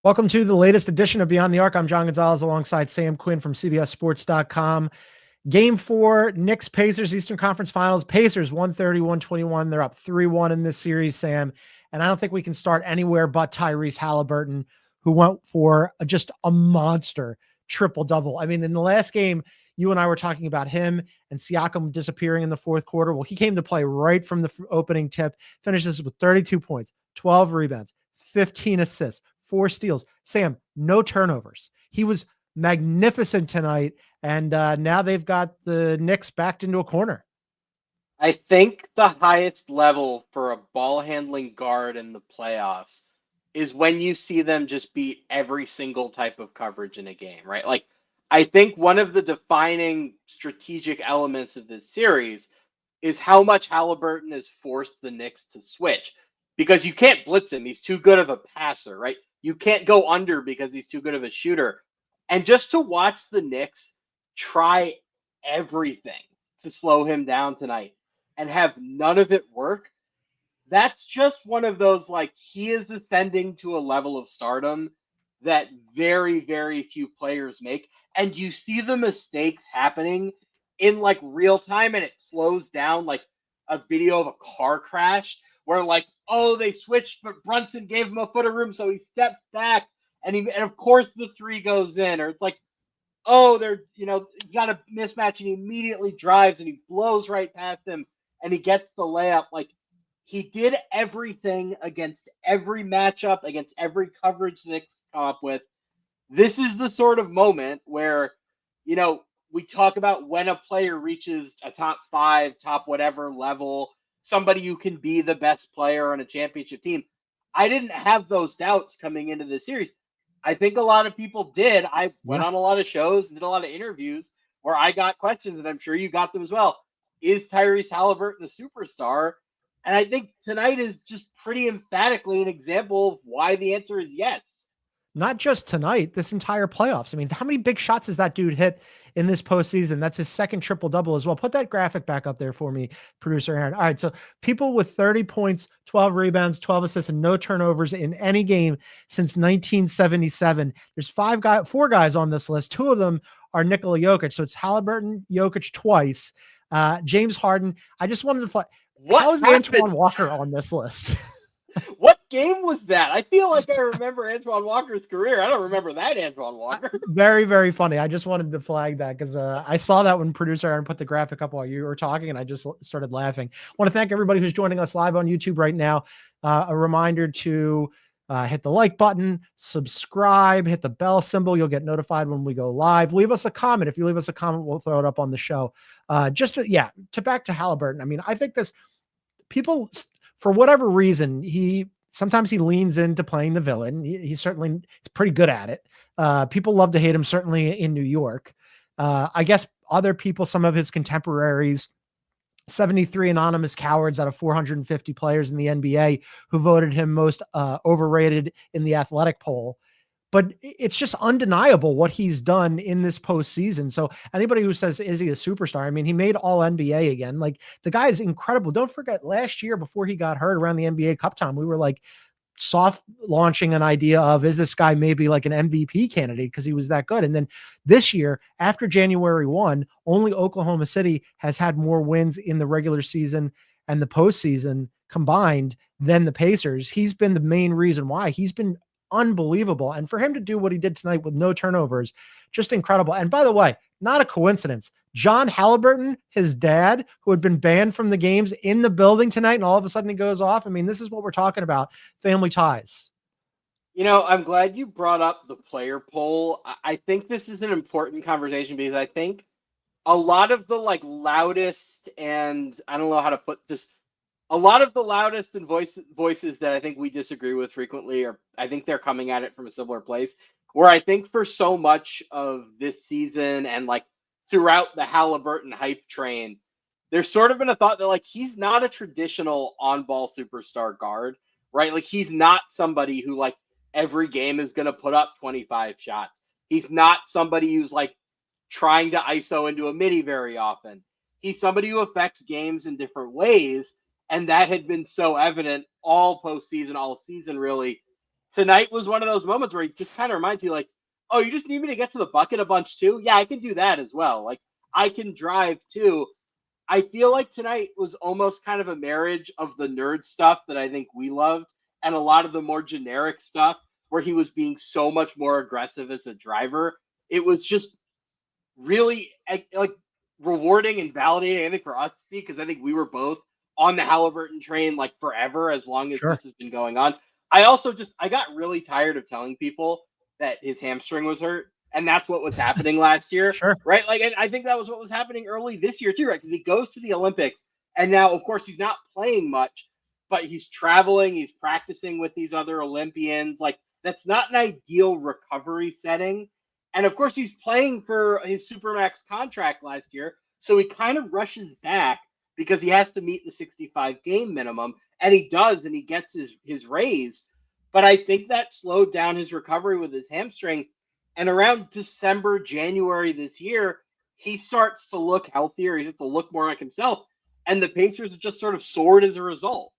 Welcome to the latest edition of Beyond the Arc. I'm John Gonzalez alongside Sam Quinn from CBS Sports.com. Game 4, Knicks Pacers Eastern Conference Finals. Pacers 130-121. They're up 3-1 in this series, Sam. And I don't think we can start anywhere but Tyrese Haliburton, who went for just a monster triple-double. I mean, in the last game, you and I were talking about him and Siakam disappearing in the fourth quarter. Well, he came to play right from the opening tip, finishes with 32 points, 12 rebounds, 15 assists, 4 steals. Sam, no turnovers. He was magnificent tonight, and now they've got the Knicks backed into a corner. I think the highest level for a ball handling guard in the playoffs is when you see them just beat every single type of coverage in a game, right? Like, I think one of the defining strategic elements of this series is how much Haliburton has forced the Knicks to switch, because you can't blitz him. He's too good of a passer, right? You can't go under because he's too good of a shooter. And just to watch the Knicks try everything to slow him down tonight and have none of it work, that's just one of those, like, he is ascending to a level of stardom that very, very few players make. And you see the mistakes happening in like real time, and it slows down like a video of a car crash where, like, oh, they switched, but Brunson gave him a foot of room, so he stepped back, and of course the three goes in. Or it's like, oh, you got a mismatch, and he immediately drives and he blows right past him and he gets the layup. Like, he did everything against every matchup, against every coverage the Knicks come up with. This is the sort of moment where, we talk about when a player reaches a top 5, top whatever level, somebody who can be the best player on a championship team. I didn't have those doubts coming into the series. I think a lot of people did. I went on a lot of shows and did a lot of interviews where I got questions, and I'm sure you got them as well. Is Tyrese Haliburton the superstar? And I think tonight is just pretty emphatically an example of why the answer is yes. Not just tonight, this entire playoffs. I mean, how many big shots has that dude hit in this postseason? That's his second triple-double as well. Put that graphic back up there for me, producer Aaron. All right, so people with 30 points, 12 rebounds, 12 assists, and no turnovers in any game since 1977. There's 4 guys on this list. 2 of them are Nikola Jokic. So it's Haliburton, Jokic twice. James Harden. I just wanted to how is Antoine Walker on this list? What game was that? I feel like I remember Antoine Walker's career. I don't remember that Antoine Walker. Very, very funny. I just wanted to flag that because I saw that when producer Aaron put the graphic up while you were talking, and I just started laughing. I want to thank everybody who's joining us live on YouTube right now. A reminder to hit the like button, subscribe, hit the bell symbol. You'll get notified when we go live. Leave us a comment. If you leave us a comment, we'll throw it up on the show. To back to Haliburton. I mean, I think people, for whatever reason, sometimes he leans into playing the villain. He's certainly pretty good at it. People love to hate him, certainly in New York. I guess other people, some of his contemporaries, 73 anonymous cowards out of 450 players in the NBA who voted him most overrated in the Athletic poll. But it's just undeniable what he's done in this postseason. So anybody who says, is he a superstar? I mean, he made all NBA again. Like, the guy is incredible. Don't forget, last year before he got hurt around the NBA Cup time, we were like soft launching an idea of, is this guy maybe like an MVP candidate because he was that good? And then this year, after January 1, only Oklahoma City has had more wins in the regular season and the postseason combined than the Pacers. He's been the main reason why. He's been unbelievable. And for him to do what he did tonight with no turnovers, just incredible. And by the way, not a coincidence, John Haliburton, his dad, who had been banned from the games, in the building tonight, and all of a sudden he goes off. I mean, this is what we're talking about, family ties. I'm glad you brought up the player poll. I think this is an important conversation because I think a lot of the loudest, and I don't know how to put this, a lot of the loudest and voices that I think we disagree with frequently, or I think they're coming at it from a similar place, where I think for so much of this season and throughout the Haliburton hype train, there's sort of been a thought that he's not a traditional on-ball superstar guard, right? Like, he's not somebody who every game is going to put up 25 shots. He's not somebody who's trying to ISO into a midi very often. He's somebody who affects games in different ways. And that had been so evident all postseason, all season, really, tonight was one of those moments where he just kind of reminds you, like, oh, you just need me to get to the bucket a bunch too? Yeah, I can do that as well. Like, I can drive too. I feel like tonight was almost kind of a marriage of the nerd stuff that I think we loved and a lot of the more generic stuff where he was being so much more aggressive as a driver. It was just really like rewarding and validating, I think, for us to see, because I think we were both on the Haliburton train like forever, as long as Sure. this has been going on. I got really tired of telling people that his hamstring was hurt, and that's what was happening last year, Sure. right? Like, and I think that was what was happening early this year too, right? Because he goes to the Olympics, and now, of course, he's not playing much, but he's traveling, he's practicing with these other Olympians. Like, that's not an ideal recovery setting. And of course, he's playing for his Supermax contract last year. So he kind of rushes back because he has to meet the 65 game minimum. And he does, and he gets his raise. But I think that slowed down his recovery with his hamstring. And around December, January this year, he starts to look healthier. He starts to look more like himself. And the Pacers have just sort of soared as a result.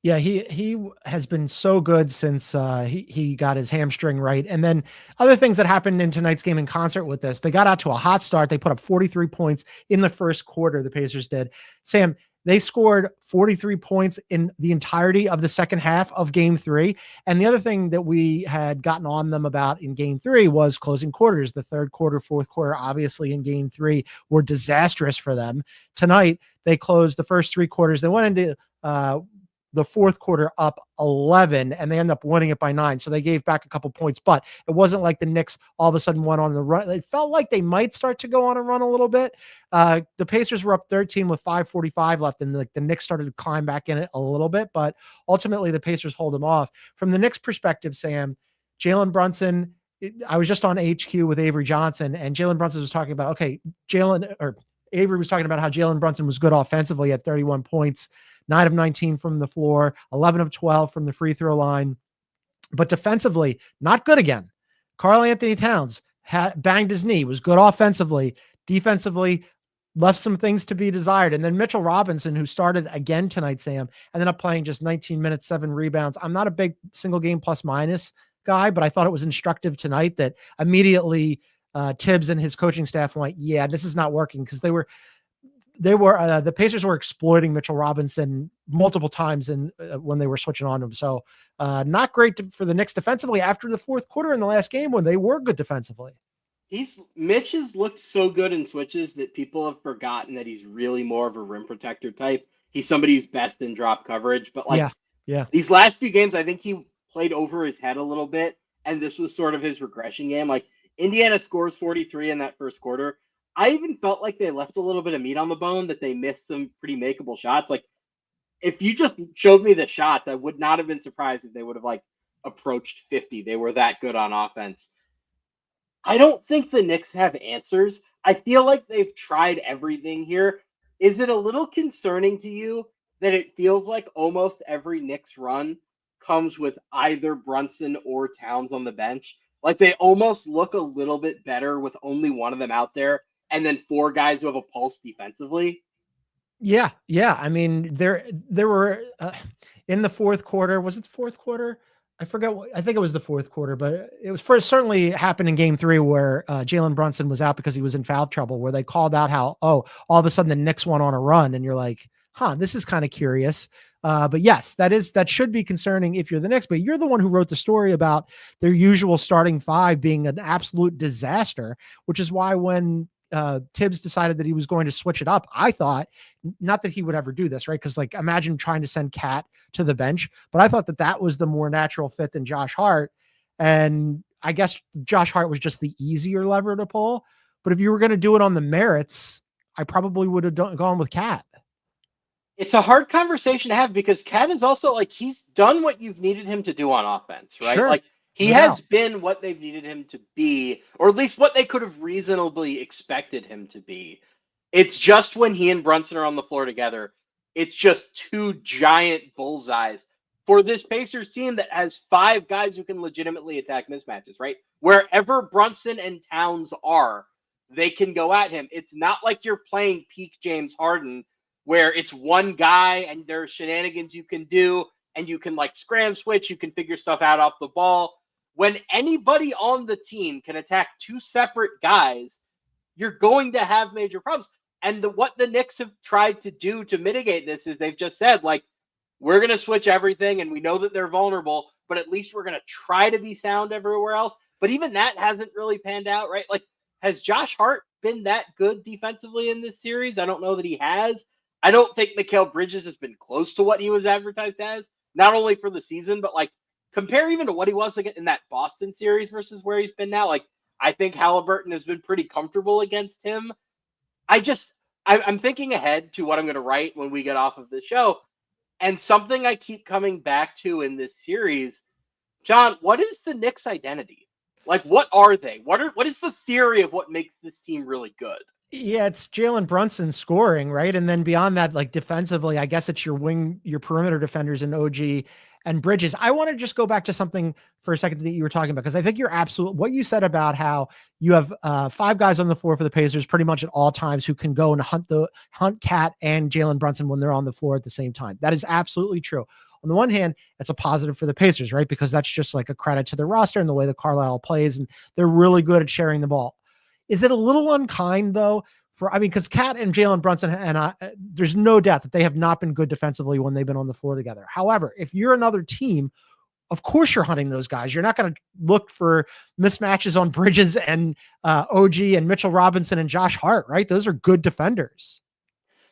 Yeah, he has been so good since he got his hamstring right. And then other things that happened in tonight's game in concert with this, they got out to a hot start. They put up 43 points in the first quarter. The Pacers did. Sam, they scored 43 points in the entirety of the second half of game 3. And the other thing that we had gotten on them about in game 3 was closing quarters. The third quarter, fourth quarter, obviously in game 3 were disastrous for them. Tonight, they closed the first 3 quarters. They went into the fourth quarter up 11, and they end up winning it by 9. So they gave back a couple points, but it wasn't like the Knicks all of a sudden went on the run. It felt like they might start to go on a run a little bit. The Pacers were up 13 with 5:45 left, and the Knicks started to climb back in it a little bit, but ultimately the Pacers hold them off. From the Knicks perspective, Sam, Jalen Brunson, I was just on HQ with Avery Johnson, and Jalen Brunson was talking about, Avery was talking about how Jalen Brunson was good offensively at 31 points, 9 of 19 from the floor, 11 of 12 from the free throw line. But defensively, not good again. Karl-Anthony Towns banged his knee, was good offensively. Defensively, left some things to be desired. And then Mitchell Robinson, who started again tonight, Sam, ended up playing just 19 minutes, 7 rebounds. I'm not a big single game plus minus guy, but I thought it was instructive tonight that immediately Tibbs and his coaching staff went, yeah, this is not working, because the Pacers were exploiting Mitchell Robinson multiple times when they were switching on him. So not great for the Knicks defensively after the fourth quarter in the last game when they were good defensively. Mitch has looked so good in switches that people have forgotten that he's really more of a rim protector type. He's somebody who's best in drop coverage, but yeah. These last few games, I think he played over his head a little bit, and this was sort of his regression game. Like, Indiana scores 43 in that first quarter. I even felt like they left a little bit of meat on the bone, that they missed some pretty makeable shots. Like, if you just showed me the shots, I would not have been surprised if they would have approached 50. They were that good on offense. I don't think the Knicks have answers. I feel like they've tried everything here. Is it a little concerning to you that it feels like almost every Knicks run comes with either Brunson or Towns on the bench? Like, they almost look a little bit better with only one of them out there, and then 4 guys who have a pulse defensively. Yeah. I mean, there were in the fourth quarter. Was it the fourth quarter? I forget. I think it was the fourth quarter, but it was first certainly happened in game 3 where Jalen Brunson was out because he was in foul trouble, where they called out how, all of a sudden the Knicks went on a run, and you're like, this is kind of curious. But yes, that should be concerning if you're the Knicks, but you're the one who wrote the story about their usual starting 5 being an absolute disaster, which is why when Tibbs decided that he was going to switch it up, I thought, not that he would ever do this, right? Because imagine trying to send Cat to the bench, but I thought that was the more natural fit than Josh Hart. And I guess Josh Hart was just the easier lever to pull. But if you were going to do it on the merits, I probably would have gone with Cat. It's a hard conversation to have because Cat is also he's done what you've needed him to do on offense, right? Sure. He has been what they've needed him to be, or at least what they could have reasonably expected him to be. It's just when he and Brunson are on the floor together, it's just 2 giant bullseyes for this Pacers team that has 5 guys who can legitimately attack mismatches, right? Wherever Brunson and Towns are, they can go at him. It's not like you're playing peak James Harden, where it's one guy and there are shenanigans you can do, and you can like scram switch, you can figure stuff out off the ball. When anybody on the team can attack two separate guys, you're going to have major problems. And what the Knicks have tried to do to mitigate this is they've just said, like, we're going to switch everything, and we know that they're vulnerable, but at least we're going to try to be sound everywhere else. But even that hasn't really panned out, right? Like, has Josh Hart been that good defensively in this series? I don't know that he has. I don't think Mikal Bridges has been close to what he was advertised as, not only for the season, but like compare even to what he was like in that Boston series versus where he's been now. Like, I think Haliburton has been pretty comfortable against him. I'm thinking ahead to what I'm going to write when we get off of the show. And something I keep coming back to in this series, John, what is the Knicks' identity? Like, what are they? What is the theory of what makes this team really good? Yeah, it's Jalen Brunson scoring, right? And then beyond that, like defensively, I guess it's your perimeter defenders in OG and Bridges. I want to just go back to something for a second that you were talking about, because I think you're absolute. What you said about how you have 5 guys on the floor for the Pacers pretty much at all times who can go and hunt Cat and Jalen Brunson when they're on the floor at the same time. That is absolutely true. On the one hand, it's a positive for the Pacers, right? Because that's just like a credit to the roster and the way that Carlisle plays, and they're really good at sharing the ball. Is it a little unkind though? Because Cat and Jalen Brunson and there's no doubt that they have not been good defensively when they've been on the floor together. However, if you're another team, of course you're hunting those guys. You're not going to look for mismatches on Bridges and OG and Mitchell Robinson and Josh Hart, right? Those are good defenders.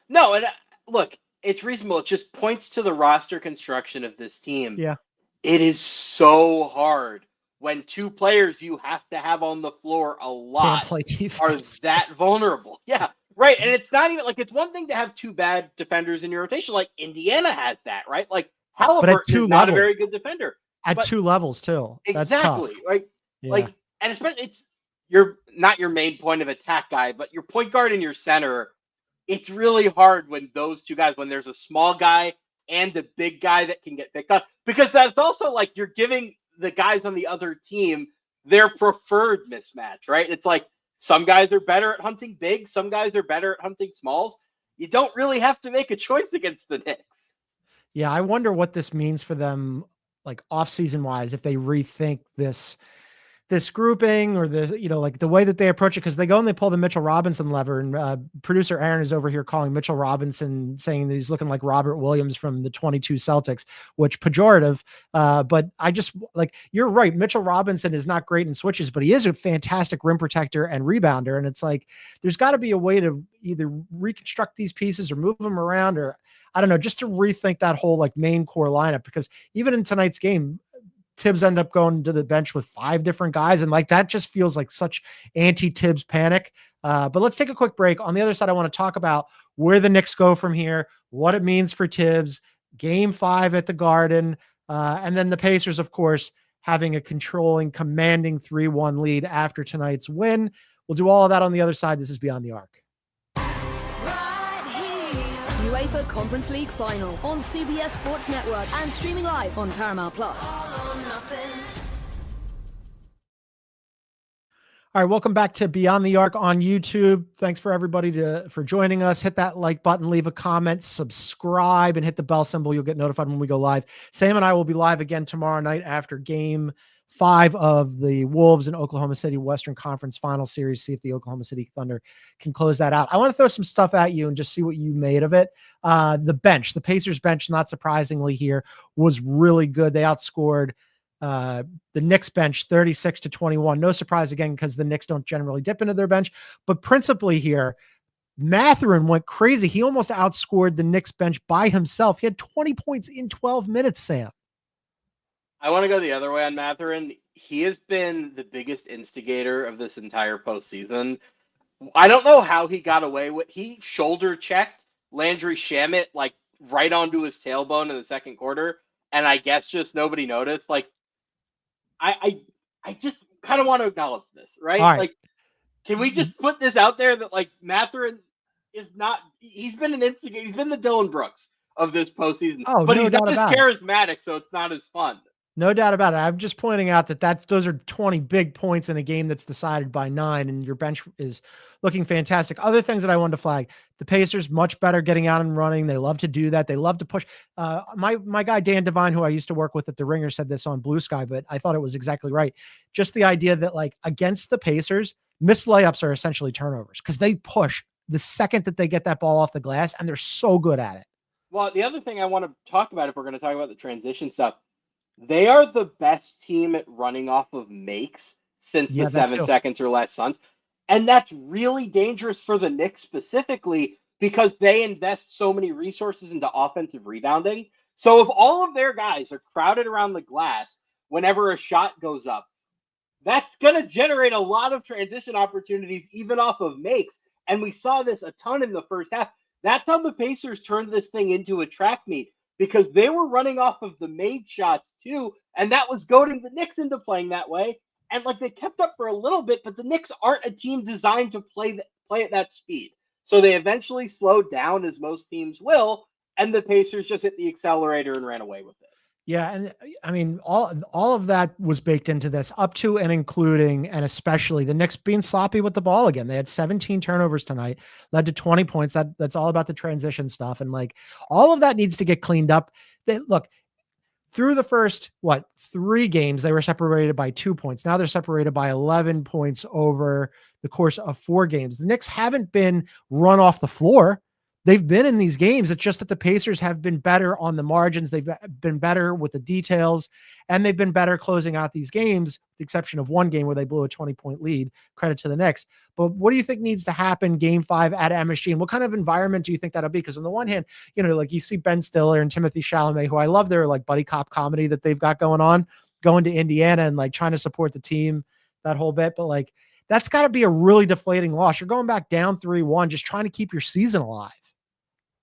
No, and look, it's reasonable. It just points to the roster construction of this team. Yeah. It is so hard when 2 players you have to have on the floor a lot are that vulnerable. Yeah, right. And it's not even like, it's one thing to have 2 bad defenders in your rotation. Like Indiana has that, right? Like Haliburton is not a very good defender. At 2 levels too. That's exactly, tough. right? Yeah. Like, and especially you're not your main point of attack guy, but your point guard and your center. It's really hard when those 2 guys, when there's a small guy and a big guy that can get picked up, because that's also like you're giving the guys on the other team their preferred mismatch, right? It's like some guys are better at hunting big, some guys are better at hunting smalls. You don't really have to make a choice against the Knicks. Yeah, I wonder what this means for them, like off-season wise, if they rethink this grouping or like the way that they approach it, because they go and they pull the Mitchell Robinson lever, and producer Aaron is over here calling Mitchell Robinson, saying that he's looking like Robert Williams from the 22 Celtics, which pejorative. But I just like, you're right. Mitchell Robinson is not great in switches, but he is a fantastic rim protector and rebounder. And it's like, there's got to be a way to either reconstruct these pieces or move them around, or I don't know, just to rethink that whole like main core lineup, because even in tonight's game, Tibbs end up going to the bench with 5 different guys. And like, that just feels like such anti-Tibbs panic. But let's take a quick break. On the other side, I want to talk about where the Knicks go from here, what it means for Tibbs, game 5 at the Garden. And then the Pacers, of course, having a commanding 3-1 lead after tonight's win. We'll do all of that on the other side. This is Beyond the Arc. UEFA Conference League Final on CBS Sports Network and streaming live on Paramount+. All right, welcome back to Beyond the Arc on YouTube. Thanks for everybody for joining us. Hit that like button, leave a comment, subscribe, and hit the bell symbol. You'll get notified when we go live. Sam and I will be live again tomorrow night after game 5 of the Wolves and Oklahoma City Western Conference Final Series. See if the Oklahoma City Thunder can close that out. I want to throw some stuff at you and just see what you made of it. The bench, the Pacers bench, not surprisingly here, was really good. They outscored the Knicks bench 36-21. No surprise again, because the Knicks don't generally dip into their bench. But principally here, Mathurin went crazy. He almost outscored the Knicks bench by himself. He had 20 points in 12 minutes, Sam. I want to go the other way on Mathurin. He has been the biggest instigator of this entire postseason. I don't know how he got away with. He shoulder checked Landry Shamet like right onto his tailbone in the second quarter, and I guess just nobody noticed. Like, I just kind of want to acknowledge this, right? All right. Like, can we just put this out there that like Mathurin is not? He's been an instigator. He's been the Dylan Brooks of this postseason, Oh, but no he's doubt not as about it. charismatic, so it's not as fun. No doubt about it. I'm just pointing out that those are 20 big points in a game that's decided by 9, and your bench is looking fantastic. Other things that I wanted to flag: the Pacers much better getting out and running. They love to do that. They love to push. My guy Dan Devine, who I used to work with at the Ringer, said this on Blue Sky, but I thought it was exactly right. Just the idea that like against the Pacers, missed layups are essentially turnovers because they push the second that they get that ball off the glass, and they're so good at it. Well, the other thing I want to talk about, if we're going to talk about the transition stuff, they are the best team at running off of makes since Yeah, the that 7 too. seconds or less Suns. And that's really dangerous for the Knicks specifically because they invest so many resources into offensive rebounding. So if all of their guys are crowded around the glass whenever a shot goes up, that's going to generate a lot of transition opportunities even off of makes. And we saw this a ton in the first half. That's how the Pacers turned this thing into a track meet because they were running off of the made shots too. And that was goading the Knicks into playing that way. And like they kept up for a little bit, but the Knicks aren't a team designed to play at that speed. So they eventually slowed down, as most teams will, and the Pacers just hit the accelerator and ran away with it. Yeah, and I mean, all of that was baked into this, up to and including, and especially the Knicks being sloppy with the ball again. They had 17 turnovers tonight, led to 20 points. That's all about the transition stuff, and like all of that needs to get cleaned up. Look, through the first 3 games, they were separated by 2 points. Now they're separated by 11 points over the course of 4 games. The Knicks haven't been run off the floor. They've been in these games. It's just that the Pacers have been better on the margins. They've been better with the details, and they've been better closing out these games, with the exception of one game where they blew a 20-point lead. Credit to the Knicks. But what do you think needs to happen game 5 at MSG? And what kind of environment do you think that'll be? Because on the one hand, like you see Ben Stiller and Timothy Chalamet, who I love their like buddy cop comedy that they've got going on, going to Indiana and like trying to support the team that whole bit. But like, that's got to be a really deflating loss. You're going back down 3-1, just trying to keep your season alive.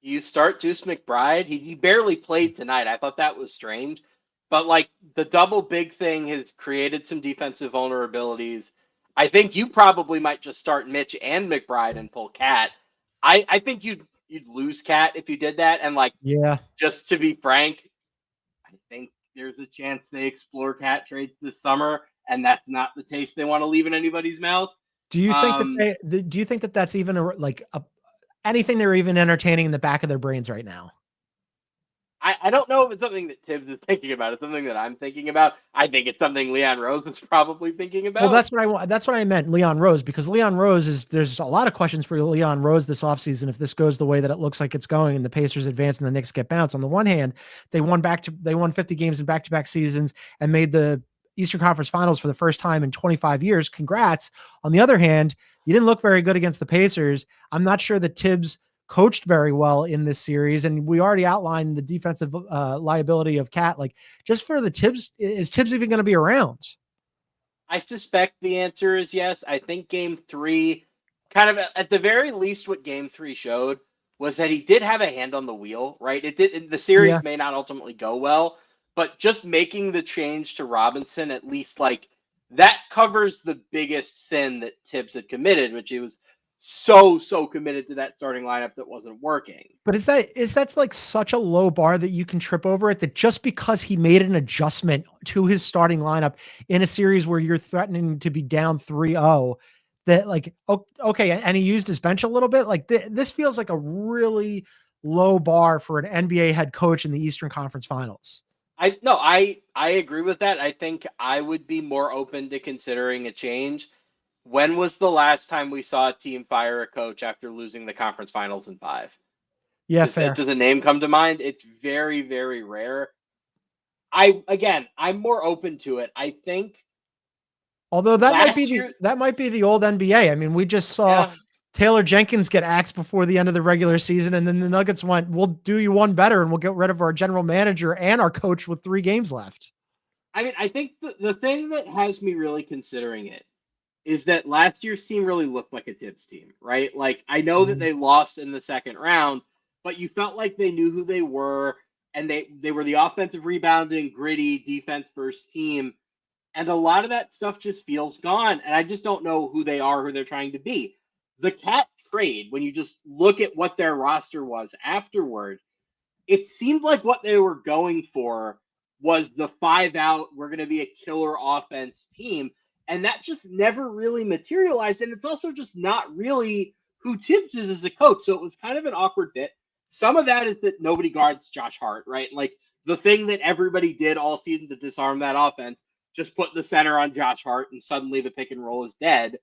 You start Deuce McBride. He barely played tonight. I thought that was strange. But like the double big thing has created some defensive vulnerabilities. I think you probably might just start Mitch and McBride and pull Cat. I think you'd lose Cat if you did that. And like, Yeah, just to be frank, I think there's a chance they explore Cat trades this summer, and that's not the taste they want to leave in anybody's mouth. do you think do you think that that's even anything they're even entertaining in the back of their brains right now? I don't know if it's something that Tibbs is thinking about. It's something that I'm thinking about. I think it's something Leon Rose is probably thinking about. Well, that's what I meant, Leon Rose, because Leon Rose there's a lot of questions for Leon Rose this offseason if this goes the way that it looks like it's going and the Pacers advance and the Knicks get bounced. On the one hand, they won 50 games in back-to-back seasons and made the Eastern Conference Finals for the first time in 25 years. Congrats. On the other hand, you didn't look very good against the Pacers. I'm not sure that Tibbs coached very well in this series, and we already outlined the defensive liability of Cat. Like, just for the Tibbs, is Tibbs even going to be around? I suspect the answer is yes. I think game 3, kind of at the very least, what game 3 showed was that he did have a hand on the wheel, right? The series may not ultimately go well, but just making the change to Robinson, at least like that covers the biggest sin that Tibbs had committed, which he was so committed to that starting lineup that wasn't working. But is that like such a low bar that you can trip over it, that just because he made an adjustment to his starting lineup in a series where you're threatening to be down 3-0, that like, okay, and he used his bench a little bit, like this feels like a really low bar for an NBA head coach in the Eastern Conference Finals. I agree with that. I think I would be more open to considering a change. When was the last time we saw a team fire a coach after losing the conference finals in 5? Yeah, fair. Does a name come to mind? It's very, very rare. I'm more open to it. I think, although that might be the old NBA. I mean, we just saw Taylor Jenkins get axed before the end of the regular season, and then the Nuggets went, "We'll do you one better, and we'll get rid of our general manager and our coach with 3 games left." I mean, I think the thing that has me really considering it is that last year's team really looked like a Tibbs team, right? Like, I know that they lost in the second round, but you felt like they knew who they were, and they were the offensive rebounding, gritty, defense-first team, and a lot of that stuff just feels gone, and I just don't know who they are, who they're trying to be. The Cat trade, when you just look at what their roster was afterward, it seemed like what they were going for was the 5-out, we're going to be a killer offense team. And that just never really materialized. And it's also just not really who Tibbs is as a coach. So it was kind of an awkward fit. Some of that is that nobody guards Josh Hart, right? Like the thing that everybody did all season to disarm that offense, just put the center on Josh Hart and suddenly the pick and roll is dead.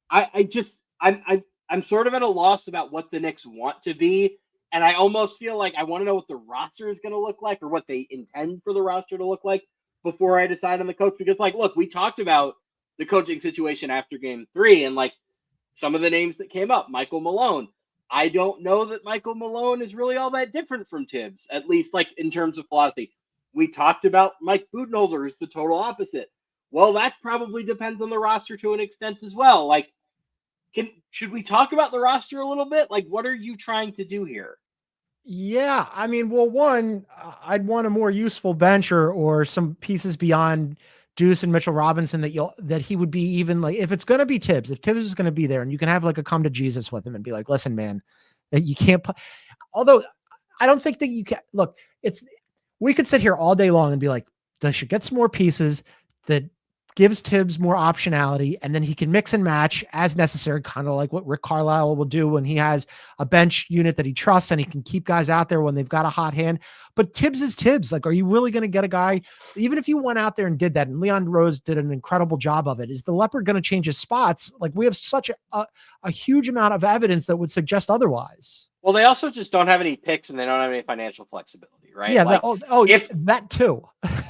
I'm sort of at a loss about what the Knicks want to be. And I almost feel like I want to know what the roster is going to look like or what they intend for the roster to look like before I decide on the coach. Because, like, look, we talked about the coaching situation after game 3 and, like, some of the names that came up. Michael Malone. I don't know that Michael Malone is really all that different from Tibbs, at least, like, in terms of philosophy. We talked about Mike Budenholzer, who's the total opposite. Well, that probably depends on the roster to an extent as well. Like, should we talk about the roster a little bit? Like, what are you trying to do here? Yeah, I mean, well, one, I'd want a more useful bench or some pieces beyond Deuce and Mitchell Robinson that he would be even like, if it's going to be Tibbs, if Tibbs is going to be there and you can have like a come to Jesus with him and be like, listen, man, that you can't put, although I don't think that you can look, we could sit here all day long and be like, they should get some more pieces that gives Tibbs more optionality, and then he can mix and match as necessary, kind of like what Rick Carlisle will do when he has a bench unit that he trusts and he can keep guys out there when they've got a hot hand. But Tibbs is Tibbs. Like, are you really going to get a guy, even if you went out there and did that, and Leon Rose did an incredible job of it, is the Leopard going to change his spots? Like, we have such a huge amount of evidence that would suggest otherwise. Well, they also just don't have any picks and they don't have any financial flexibility, right? Yeah, like, if that too.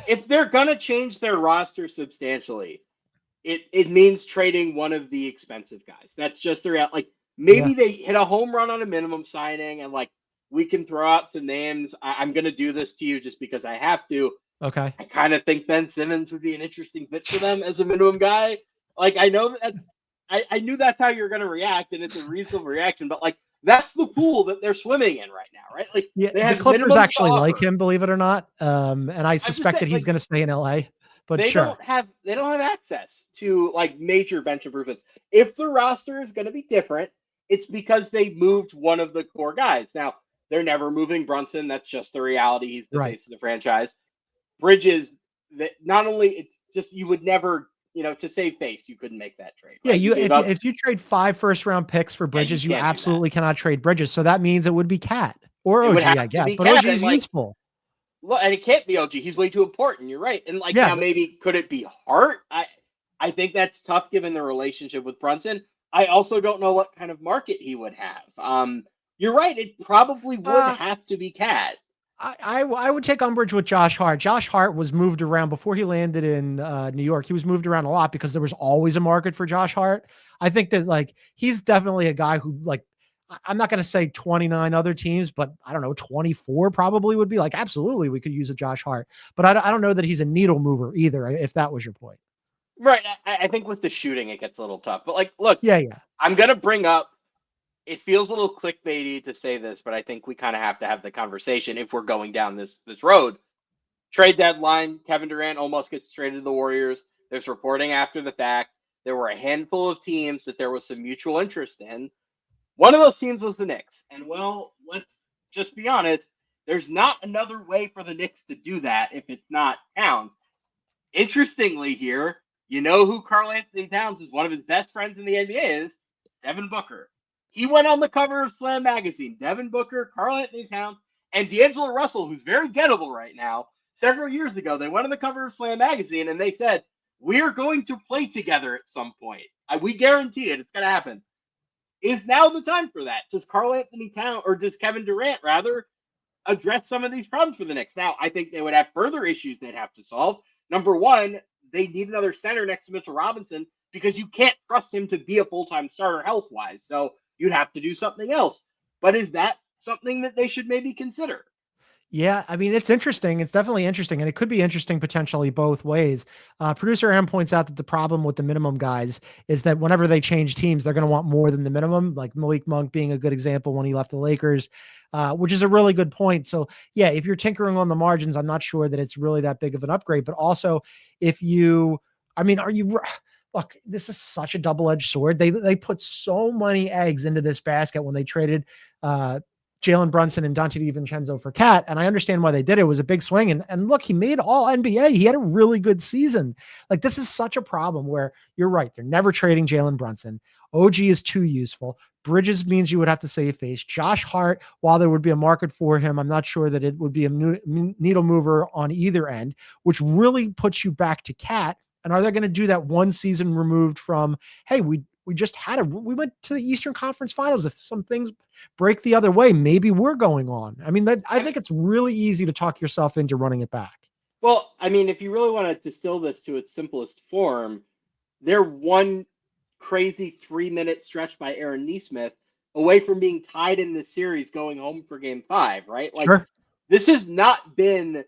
If they're going to change their roster substantially, it means trading one of the expensive guys. That's just the reality. Like, maybe they hit a home run on a minimum signing and, like, we can throw out some names. I'm going to do this to you just because I have to. Okay. I kind of think Ben Simmons would be an interesting fit for them as a minimum guy. Like, I know that's, I knew that's how you're going to react, and it's a reasonable reaction, but, like, that's the pool that they're swimming in right now, right? Like, yeah, the Clippers actually like him, believe it or not. And I suspect that he's going to stay in LA. But they don't have access to, like, major bench improvements. If the roster is going to be different, it's because they moved one of the core guys. Now, they're never moving Brunson. That's just the reality. He's the face of the franchise. Bridges, that not only it's just you would never, to save face, you couldn't make that trade. Right? Yeah, if you trade 5 first-round picks for Bridges, you absolutely cannot trade Bridges. So that means it would be Cat or OG, I guess. But OG is useful. Well, and it can't be OG. He's way too important. You're right. And, like, now maybe could it be Hart? I think that's tough given the relationship with Brunson. I also don't know what kind of market he would have. You're right. It probably would have to be Cat. I would take umbrage with Josh Hart. Josh Hart was moved around before he landed in New York. He was moved around a lot because there was always a market for Josh Hart. I think that, like, he's definitely a guy who, like, I'm not going to say 29 other teams, but I don't know, 24 probably would be like, absolutely, we could use a Josh Hart. But I don't know that he's a needle mover either, if that was your point. Right. I think with the shooting, it gets a little tough. But, like, look, yeah. I'm going to bring up, it feels a little clickbaity to say this, but I think we kind of have to have the conversation if we're going down this road. Trade deadline, Kevin Durant almost gets traded to the Warriors. There's reporting after the fact. There were a handful of teams that there was some mutual interest in. One of those teams was the Knicks. And, well, let's just be honest, there's not another way for the Knicks to do that if it's not Towns. Interestingly here, you know who Karl Anthony Towns is, one of his best friends in the NBA is? Devin Booker. He went on the cover of Slam Magazine. Devin Booker, Karl Anthony Towns, and D'Angelo Russell, who's very gettable right now. Several years ago, they went on the cover of Slam Magazine, and they said, we're going to play together at some point. We guarantee it. It's going to happen. Is now the time for that? Does Karl Anthony Towns, or does Kevin Durant, rather, address some of these problems for the Knicks? Now, I think they would have further issues they'd have to solve. Number one, they need another center next to Mitchell Robinson because you can't trust him to be a full-time starter health-wise. So you'd have to do something else. But is that something that they should maybe consider? Yeah, I mean, it's interesting. It's definitely interesting, and it could be interesting potentially both ways. Producer M points out that the problem with the minimum guys is that whenever they change teams, they're going to want more than the minimum, like Malik Monk being a good example when he left the Lakers, which is a really good point. So, yeah, if you're tinkering on the margins, I'm not sure that it's really that big of an upgrade. But also, if you – I mean, are you – look, this is such a double-edged sword. They put so many eggs into this basket when they traded Jalen Brunson and Dante DiVincenzo for Cat. And I understand why they did it. It was a big swing. And look, he made all NBA. He had a really good season. Like, this is such a problem where you're right. They're never trading Jalen Brunson. OG is too useful. Bridges means you would have to save face. Josh Hart, while there would be a market for him, I'm not sure that it would be a needle mover on either end, which really puts you back to Cat. And are they going to do that one season removed from, hey, we went to the Eastern Conference Finals. If some things break the other way, maybe we're going on. I mean, I think it's really easy to talk yourself into running it back. Well, I mean, if you really want to distill this to its simplest form, they're one crazy 3-minute stretch by Aaron Nesmith away from being tied in the series going home for game 5, right? Like, sure. This has not been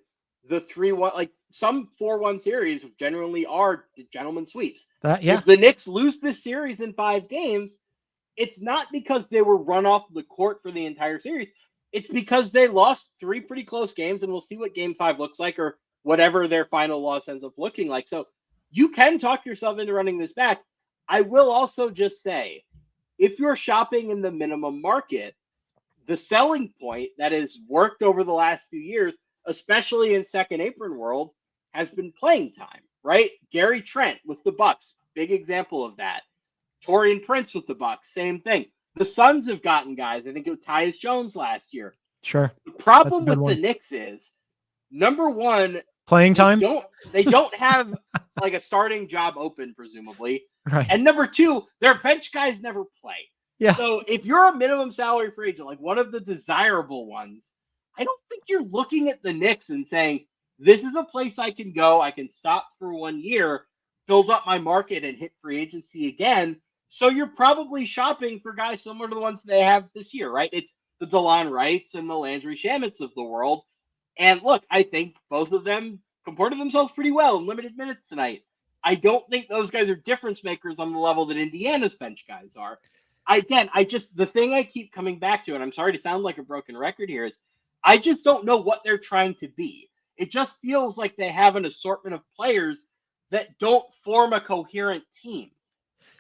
the 3-1, like some 4-1 series generally are gentlemen sweeps. If the Knicks lose this series in 5 games, it's not because they were run off the court for the entire series. It's because they lost 3 pretty close games, and we'll see what game 5 looks like or whatever their final loss ends up looking like. So you can talk yourself into running this back. I will also just say, if you're shopping in the minimum market, the selling point that has worked over the last few years, especially in second apron world, has been playing time, right? Gary Trent with the Bucks, big example of that. Taurean Prince with the Bucks, same thing. The Suns have gotten guys. I think it was Tyus Jones last year. Sure. The problem with the Knicks is, number one, playing time. They don't have like a starting job open, presumably. Right. And number two, their bench guys never play. Yeah. So if you're a minimum salary free agent, like one of the desirable ones, I don't think you're looking at the Knicks and saying, this is a place I can go. I can stop for 1 year, build up my market, and hit free agency again. So you're probably shopping for guys similar to the ones they have this year, right? It's the DeLon Wrights and the Landry Shamits of the world. And look, I think both of them comported themselves pretty well in limited minutes tonight. I don't think those guys are difference makers on the level that Indiana's bench guys are. The thing I keep coming back to, and I'm sorry to sound like a broken record here, is I just don't know what they're trying to be. It just feels like they have an assortment of players that don't form a coherent team.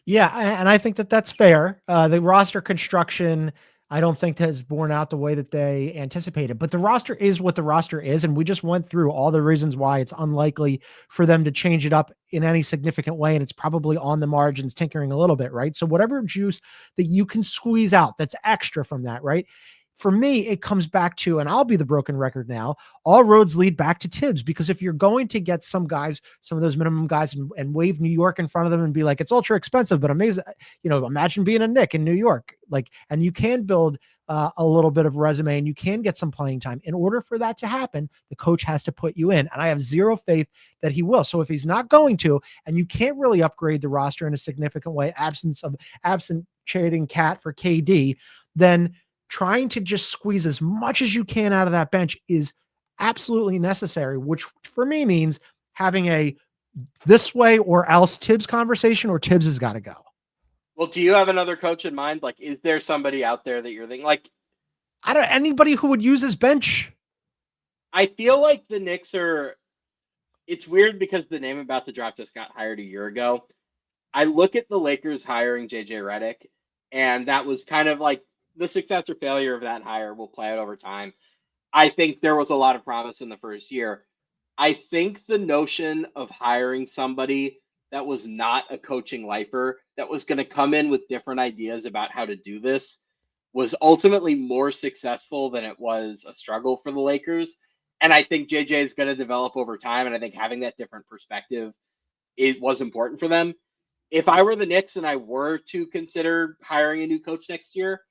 Yeah, and I think that that's fair. The roster construction, I don't think has borne out the way that they anticipated. But the roster is what the roster is, and we just went through all the reasons why it's unlikely for them to change it up in any significant way, and it's probably on the margins, tinkering a little bit, right? So whatever juice that you can squeeze out that's extra from that, right? For me, it comes back to, and I'll be the broken record now, all roads lead back to Tibbs, because if you're going to get some guys, some of those minimum guys, and wave New York in front of them and be like, it's ultra expensive, but amazing, imagine being a Knick in New York, and you can build a little bit of resume and you can get some playing time. In order for that to happen, the coach has to put you in, and I have zero faith that he will. So if he's not going to, and you can't really upgrade the roster in a significant way, absent trading Cat for KD, then trying to just squeeze as much as you can out of that bench is absolutely necessary, which for me means having a this way or else Tibbs conversation, or Tibbs has got to go. Well, do you have another coach in mind? Like, is there somebody out there that you're thinking, like, anybody who would use his bench? I feel like the Knicks it's weird because the name about the draft just got hired a year ago. I look at the Lakers hiring JJ Redick, and that was kind of like, the success or failure of that hire will play out over time. I think there was a lot of promise in the first year. I think the notion of hiring somebody that was not a coaching lifer, that was going to come in with different ideas about how to do this, was ultimately more successful than it was a struggle for the Lakers. And I think JJ is going to develop over time. And I think having that different perspective, it was important for them. If I were the Knicks and I were to consider hiring a new coach next year,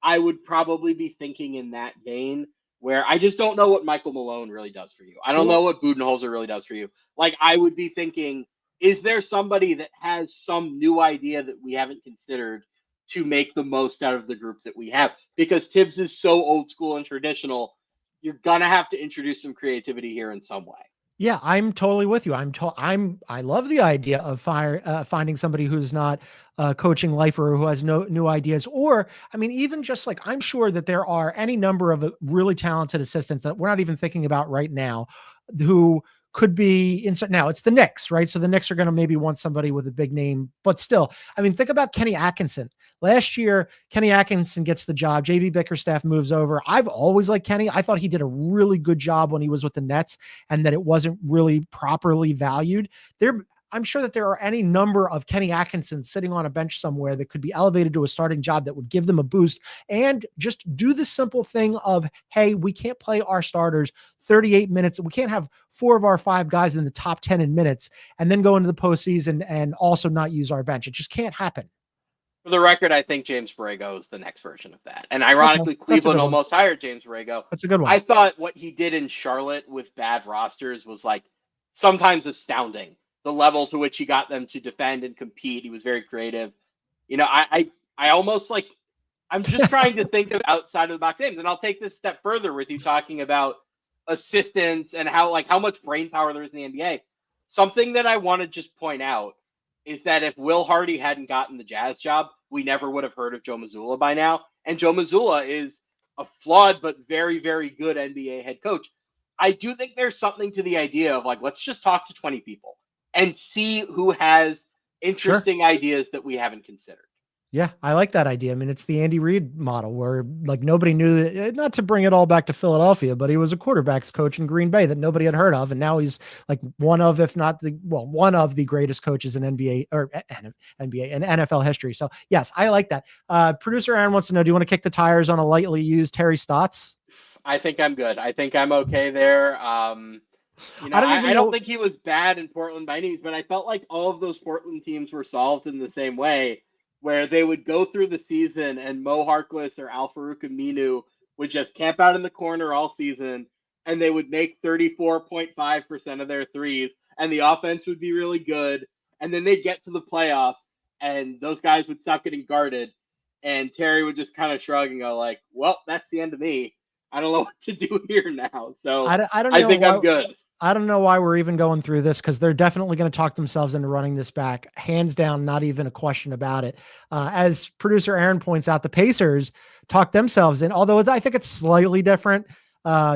I would probably be thinking in that vein, where I just don't know what Michael Malone really does for you. I don't know what Budenholzer really does for you. Like, I would be thinking, is there somebody that has some new idea that we haven't considered to make the most out of the group that we have? Because Tibbs is so old school and traditional, you're going to have to introduce some creativity here in some way. Yeah, I'm totally with you. I love the idea of finding somebody who's not a coaching lifer, who has no new ideas, or, I mean, even just like, I'm sure that there are any number of really talented assistants that we're not even thinking about right now, who could be inside. Now it's the Knicks, right? So the Knicks are going to maybe want somebody with a big name, but still, I mean, think about Kenny Atkinson. Last year, Kenny Atkinson gets the job. JB Bickerstaff moves over. I've always liked Kenny. I thought he did a really good job when he was with the Nets and that it wasn't really properly valued. I'm sure that there are any number of Kenny Atkinson sitting on a bench somewhere that could be elevated to a starting job that would give them a boost and just do the simple thing of, hey, we can't play our starters 38 minutes. We can't have 4 of our 5 guys in the top 10 in minutes and then go into the postseason and also not use our bench. It just can't happen. For the record, I think James Borrego is the next version of that. And ironically, Cleveland almost hired James Borrego. That's a good one. I thought what he did in Charlotte with bad rosters was like sometimes astounding. The level to which he got them to defend and compete. He was very creative. You know, I almost like, I'm just trying to think of outside of the box games. And I'll take this step further with you talking about assistants and how much brain power there is in the NBA. Something that I want to just point out is that if Will Hardy hadn't gotten the Jazz job, we never would have heard of Joe Mazzulla by now. And Joe Mazzulla is a flawed but very, very good NBA head coach. I do think there's something to the idea of like, let's just talk to 20 people and see who has interesting ideas that we haven't considered. Yeah, I like that idea. I mean, it's the Andy Reid model where like nobody knew that, not to bring it all back to Philadelphia, but he was a quarterbacks coach in Green Bay that nobody had heard of. And now he's like one of the greatest coaches in NBA or NBA and NFL history. So yes, I like that. Producer Aaron wants to know, do you want to kick the tires on a lightly used Terry Stotts? I think I'm good. I think I'm okay there. You know, I don't think he was bad in Portland by any means, but I felt like all of those Portland teams were solved in the same way, where they would go through the season and Mo Harkless or Al-Farouq Aminu would just camp out in the corner all season, and they would make 34.5% of their threes, and the offense would be really good, and then they'd get to the playoffs, and those guys would stop getting guarded, and Terry would just kind of shrug and go like, well, that's the end of me. I don't know what to do here now. So I think I'm good. I don't know why we're even going through this because they're definitely going to talk themselves into running this back. Hands down, not even a question about it. As producer Aaron points out, the Pacers talked themselves in, although I think it's slightly different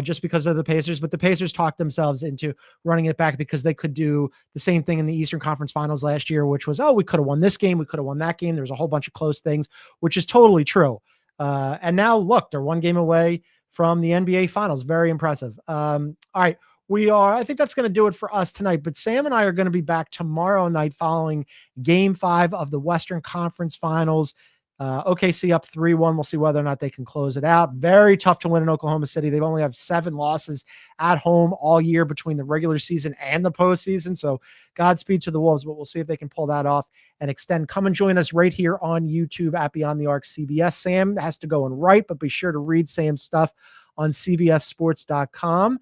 just because of the Pacers, but the Pacers talked themselves into running it back because they could do the same thing in the Eastern Conference Finals last year, which was, we could have won this game. We could have won that game. There's a whole bunch of close things, which is totally true. And now look, they're one game away from the NBA Finals. Very impressive. All right. I think that's going to do it for us tonight, but Sam and I are going to be back tomorrow night following Game 5 of the Western Conference Finals. OKC up 3-1. We'll see whether or not they can close it out. Very tough to win in Oklahoma City. They've only have 7 losses at home all year between the regular season and the postseason. So Godspeed to the Wolves, but we'll see if they can pull that off and extend. Come and join us right here on YouTube at Beyond the Arc CBS. Sam has to go and write, but be sure to read Sam's stuff on CBSSports.com.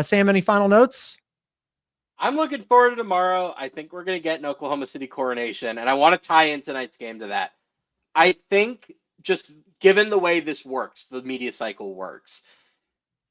Sam, any final notes? I'm looking forward to tomorrow. I think we're going to get an Oklahoma City coronation, and I want to tie in tonight's game to that. I think just given the way this works, the media cycle works,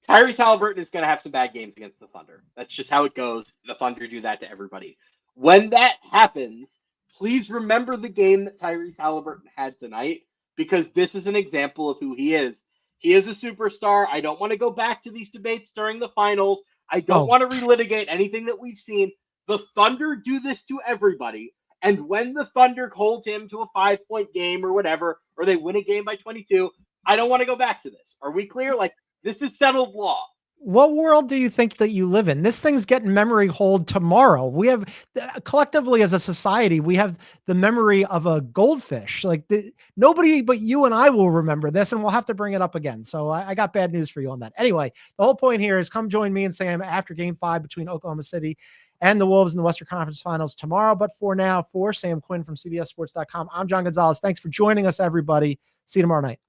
Tyrese Haliburton is going to have some bad games against the Thunder. That's just how it goes. The Thunder do that to everybody. When that happens, please remember the game that Tyrese Haliburton had tonight, because this is an example of who he is. He is a superstar. I don't want to go back to these debates during the finals. I don't want to relitigate anything that we've seen. The Thunder do this to everybody. And when the Thunder hold him to a 5-point game or whatever, or they win a game by 22, I don't want to go back to this. Are we clear? Like, this is settled law. What world do you think that you live in? This thing's getting memory hold tomorrow. We have collectively as a society, we have the memory of a goldfish. Like nobody but you and I will remember this, and we'll have to bring it up again. So I got bad news for you on that. Anyway, the whole point here is come join me and Sam after Game 5 between Oklahoma City and the Wolves in the Western Conference Finals tomorrow. But for now, for Sam Quinn from CBSSports.com, I'm John Gonzalez. Thanks for joining us, everybody. See you tomorrow night.